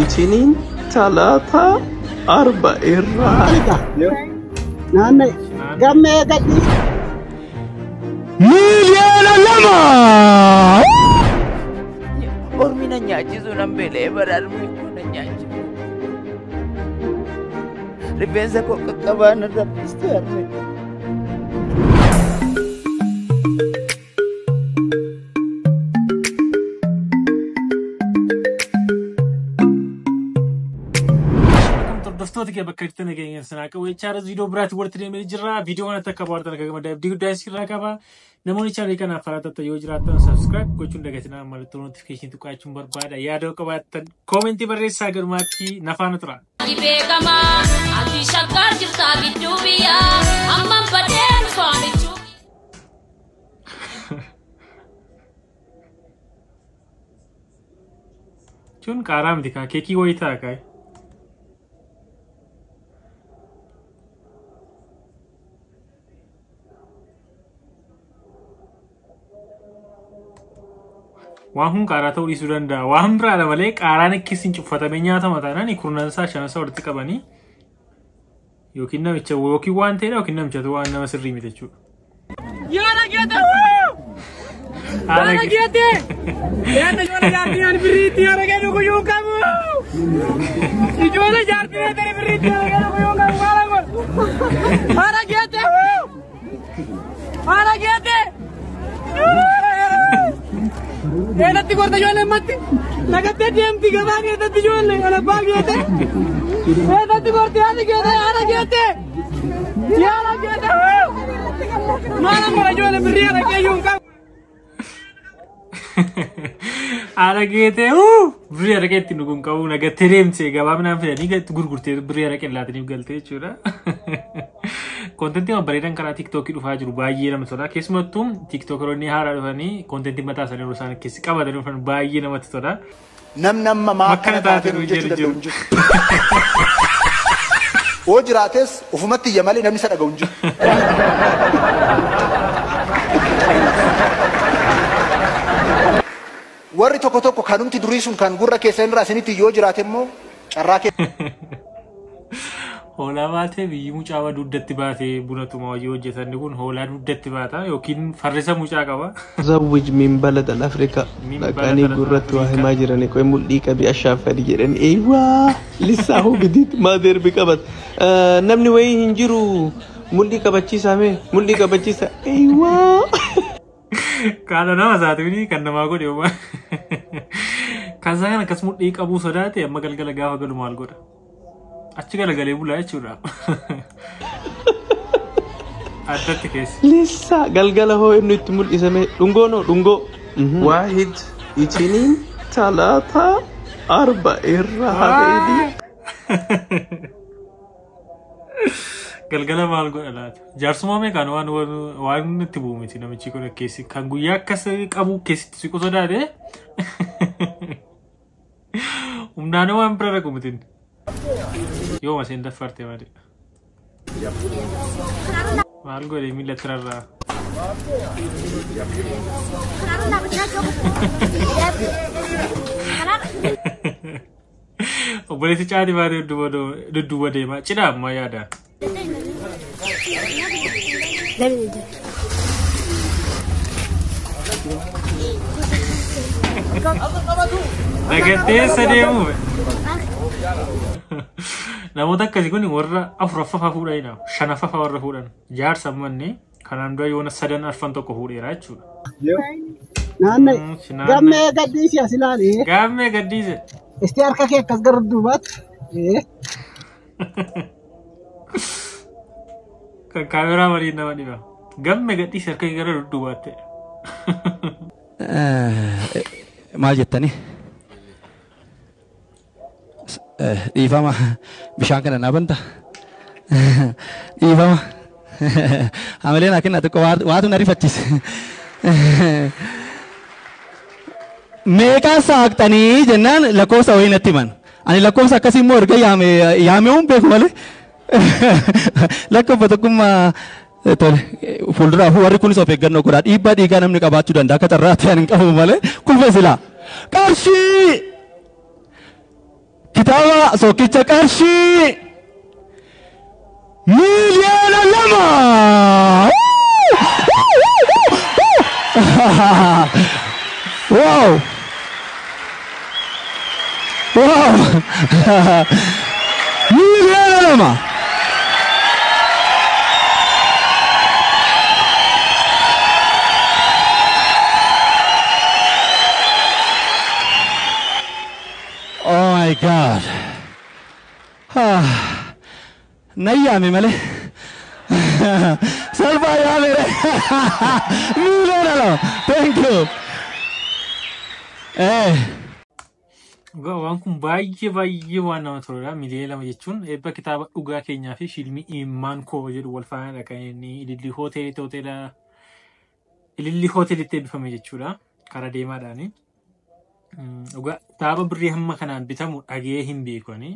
Itinin talata arba irra. Nana, gamme gadi. Miliana lama. Ormina nyachisu nambele bararmu kuna nyachisu. Rifeensa koo qaqqabaan irra pistee harme. Dostooti ke bakka jirtan nageenya sanaa qabu jechaadha. Viidiyoo biraatti walitti deemee jirra. Viidiyoo kanatti akka bohaartan akka gammadan abdii guddaa isinirraa qaba. Namoonni chaanalii kanaaf haaraa yoo jiraattan subscribe gochuun dagatinaa mallattoo notification tuqaachuun barbaada. Yaada qabaattan koomentii barreessaa garumaatti nafaana tura. Kun qaaraa miti kaa keekii wayii ta'a kaa'e. Waan kun qaaraa ta'uu dhiisuu danda'a. Waan biraadha malee qaaraan akkasiin cuffatamee nyaatama taanaan kurnansaa shanansaa walitti qabanii yookiin namicha yookiin waan ta'edha yookiin namicha waan nama sirrii miti jechuudha. Yaala geete! Yaala geete! Yaala ijoollee jaartii ani birriitti yaala geete guyyuu qabu! Ijoollee jaartii ani birriitti yaala geete guyyuu qabu maala godhu! Yaala geete! Yaala geete! Eedatti gorta ijoollee matti nagattee deemti gabaan eedatti ijoollee alabbaa geete eedatti gorti haala geete haala geete yaala geete maala mura ijoollee birrii haala keeyyuun qabu. Haala geete birrii haala keetti nugun qabu nagattee deemtee gabaa minaan fidanii gurgurtee birrii haala qellaataniif galtee jechuudha. Kontentii bareedan karaa TikTokii dhufaa jiru baay'ee namatti tola. Keessumattuu TikTokeroonni haaraa dhufanii kontentii mataa isaanii yeroo isaan keessi qabatanii dhufan baay'ee namatti tola. Namni akkana taatee hojjechuu danda'u hin jiru. Oo jiraates ofumatti iyya malee namni isa dhaga'u hin jiru. Warri tokko tokko kanumti durii sun kan gurra keessan irraa isinitti yoo jiraate immoo carraa keessa. Hoolaa baatee biyyi mucaa duddatti baatee bunatuma hojii hojjetan kun hoolaa duddatti baata yookiin farrisa mucaa qaba. Zawwij min balad al-Afrika. Dhaqanii gurratti waa himaa jiranii qoy mul'ii qabii ashaafadhi jedhanii eewwaa lissaa hubitiit maadeer biqabat. Namni wayii hin jiru mul'ii qabachiisaa mee mul'ii qabachiisaa eewwaa. Kaana nama isaatiif kan namaa godhe uumaa. Kan isaan akkas mul'ii qabuu sodaate amma galgala gaafa galu maal godha? Achi galagalee bulaa jechuudha. Addatti keessa. Lissa galgala hoo inni itti mul'isame dhungoo noo dhungoo. Waahid itinin talata arba irra habeedii. Galgala maal godha laata? Jaarsummaa meeqaan waan itti bu'u miti namichi kun keessi kan guyyaa akkas qabu keessatti siqu sodaate. Humnaan waan bira raqu mitiin. Yo masih daftar ya mari. Maal godhe miila tirarraa. Obboleessi caati baatee dudduuba deema. Cidha ammaa yaada. Nagateessa deemu. Namoota akkasii kun warra afuraffaa fuudhanidha. Shanaffaa warra fuudhan. Jaarsa manni kanaan dura yoona sadan arfan tokko fuudheera jechuudha. Naanne gammee gaddiisi as ilaali. Gammee gaddiise. Isti harka kee akkas gara duubaatti. Kan kaameraa waliin nama dhiba. Gammee gaddiise harka kee gara duubaatti. Maal jettanii? Dhiifama bishaan kana naa banta. Dhiifama. Amaleen akkana tokko waatu na rifachiise. Meeqaa saaqxanii jennaan lakkoofsa wayii natti himan. Ani lakkoofsa akkasii immoo erga yaamee beeku malee. Lakkoofsa tokkummaa Tole fuulduraafuu warri kunis of eeggannoo godhaa dhiibbaa dhiigaa namni qabaachuu danda'a akka carraa ta'an hin qabu malee kulfee silaa qarshii kitaaba sookicha qarshii miliyoona 2. Wow! Wow! miliyoona 2. Oh my God. नहीं यामी मले सर्वा यामी रे मिले ना लो thank you waan kun baay'ee waan nama toludha. Miliyoona 2 jechuun eebba kitaaba dhugaa keenyaa fi fiilmii Immaan Koo jedhu wal faana kan inni Ilillii hoteelitti eebbifame jechuudha karaa deemaadhaani. Dhugaa kitaaba birrii hamma kanaan bitamu dhagee hin beekani.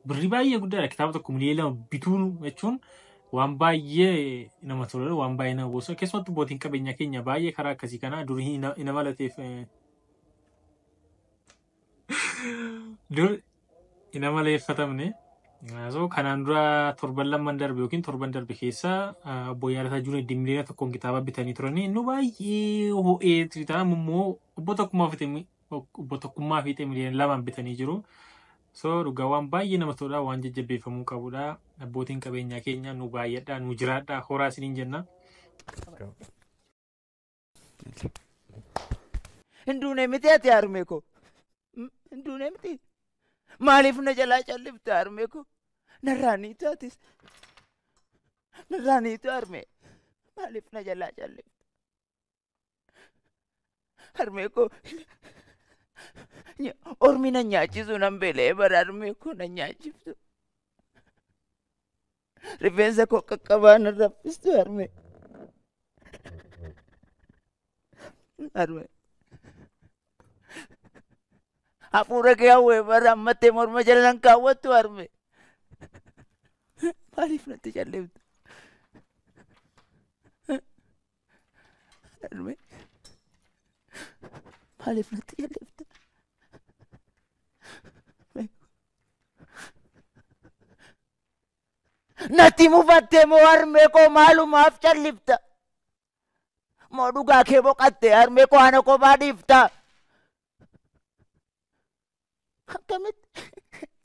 Birrii baay'ee guddaadha kitaaba tokko miliyoona 2 bituun jechuun waan baay'ee nama toludha waan baay'ee nama boonsa. Keessumattuu abbootiin qabeenyaa keenya baay'ee karaa akkasii kana durii ina malateef dur ina maleeffatamne. So kanaan dura torban lamman darbe yookiin torban darbe keessa obbo Yaadataa Juunee miliyoona 1 kitaaba bitanii turanii nu baay'ee ho'ee kitaaba immoo obbo tokkummaa fiixee miliyoona 2 bitanii jiru. So dhugaa waan baay'ee nama toludha waan jajjabeeffamuu qabudha. Abbootiin qabeenyaa keenya nu baay'adhaa nu jiraadhaa horaa isiniin jenna. Hinduunee miti ati harmee koo. Hinduunee miti. Maaliif na jalaa callifta harmee koo? Narraanii taatis. Narraaniitu harmee. Maaliif na jalaa callifta? Harmee koo. Ormi na nyaachisu nan beelee bara harmee koo na nyaachiftu. Rifeensa koo qaqqabaa na raffistu harmee. Harmee. Hafuura kee hawwee bara ammattee morma jala nan kaawwattu harmee. Maaliif natti calliftu? Harmee. Maaliif natti calliftu? Natti mufattee moo harmee koo maalumaaf callifta? Moo dhugaa kee boqattee harmee koo ana kophaa dhiifta?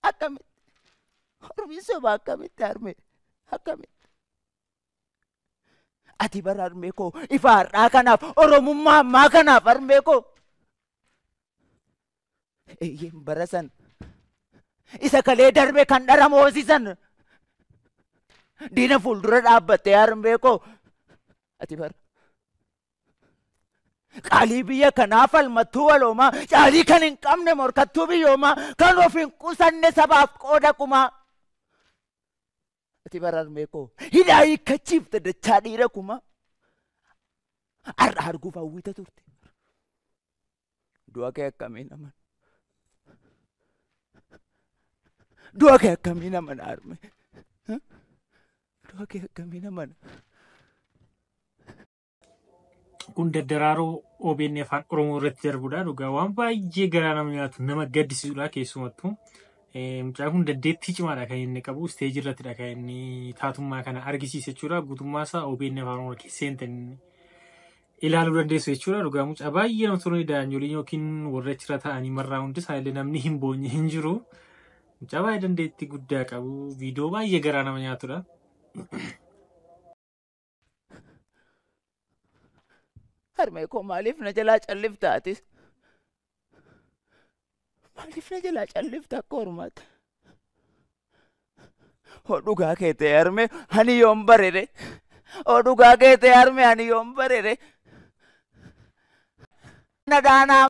Akkamitti ormi soba akkamitti harmee akkamitti ati bara harmee koo ifa har'aa kanaaf oromummaa ammaa kanaaf harmee koo eeyyeen bara san isa kalee darbe kan dhara moosisan diina fuuldura dhaabbattee harmee koo ati bara qaalii biyya kanaa falmattuu waloomaa caalii kan hin qabne morkattuu biyyoomaa kan of hin qusanne sabaaf qooda kumaa ati bara harmee koo hidhaa hiikkachiifte dachaa dhiira kumaa har'a arguuf hawwita turte du'a kee akkamii naman du'a kee akkamii naman harmee du'a kee akkamii naman. Kun daddaraaroo OBN afaan Oromoo irratti darbudha. Dhugaa waan baay'ee garaa nama nyaatu nama gaddisiisudha keessumattuu. Mucaan kun dandeettii cimaadha kan inni qabu. Isteejii irrattidha kan inni taatummaa kana argisiise jechuudha. Guutummaa isaa OBN afaan Oromoo keessatti ilaaluu dandeessu jechuudha. Dhugaa mucaa baay'ee nama toluu daa'imman yookiin warra achirra ta'anii marraa hundi isaallee namni hin boonye hin jiru. Mucaa baay'ee dandeettii guddaa qabu. Viidiyoo baay'ee garaa nama nyaatudha. Harmee koo maaliif na jalaa calliftaati? Maaliif na jalaa callifta akka ormaatti? O dhugaa kee ta'e harmee ani yoom barere? O dhugaa kee ta'e harmee ani yoom barere? Na daanaa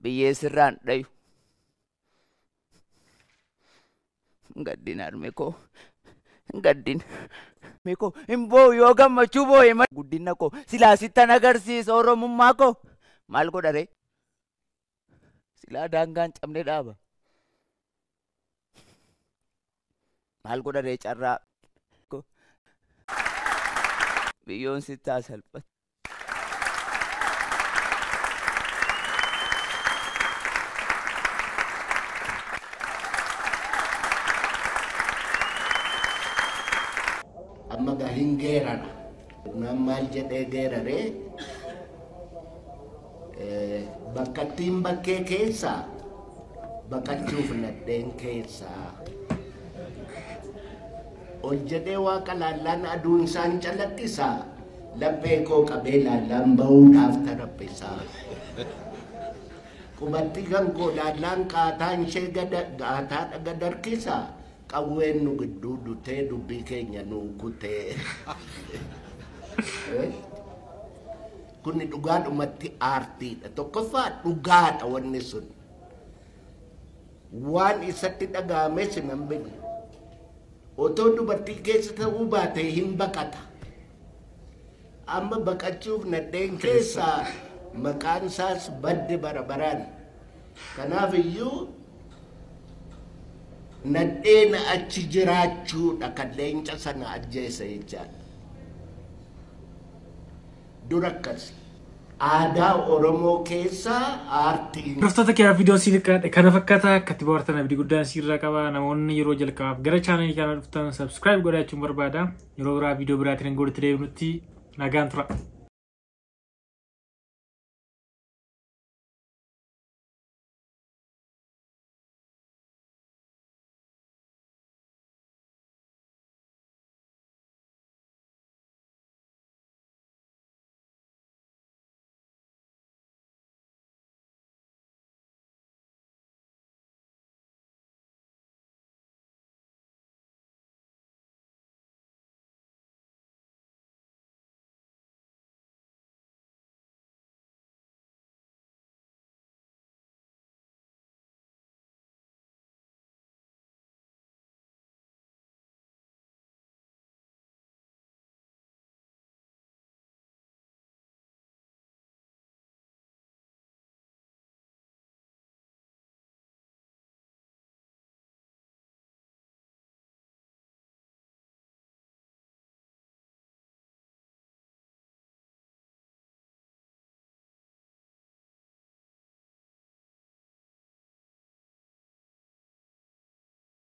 biyyee sirraan dhayu. Gaddin harmee koo gaddin. Meko imbo yoga machubo ema guddina ko sila sittan agarsiisa oromummaa ko maal godhare sila daangaan cabne dhaaba maal godhare carraa biyyoon sittaa salphate. Amma gahin geerara. Nammal jedhee geeraree bakkattiin bakkee keessaa baqachuuf nadheen keessaa ol jedhee waaqa laallaan aduun isaan calaqqisaa laphee koo qabee laallaan ba'uudhaaf taraphisaa qubatti kan koo laallaan qaataan ishee gaataadha gadarkisaa qawween nu gidduu dutee dubbii keenya nuu kutee kunni dhugaadhumatti aartiidha tokkoffaa dhugaadha wanni sun waan isatti dhaga'ames nan beekne otoo dubartii keessa ta'uu baate hin baqata amma baqachuuf nadheen keessaa maqaan isaas badde barabaraan kanaaf iyyuu nadheen achi jiraachuudha kan leenca sana ajjeese jechaadha dura akkasi aadaa Oromoo keessaa aartiin. Hordoftoota keenyaa viidiyoon siin kana fakkaata akkatti bohaartan abdii guddaan siirraa qaba namoonni yeroo jalqabaaf gara chaanalii kana dhuftan subscribe godhachuun barbaada yeroo biraa viidiyoo biraatiin godhatti deebinutti nagaan tura.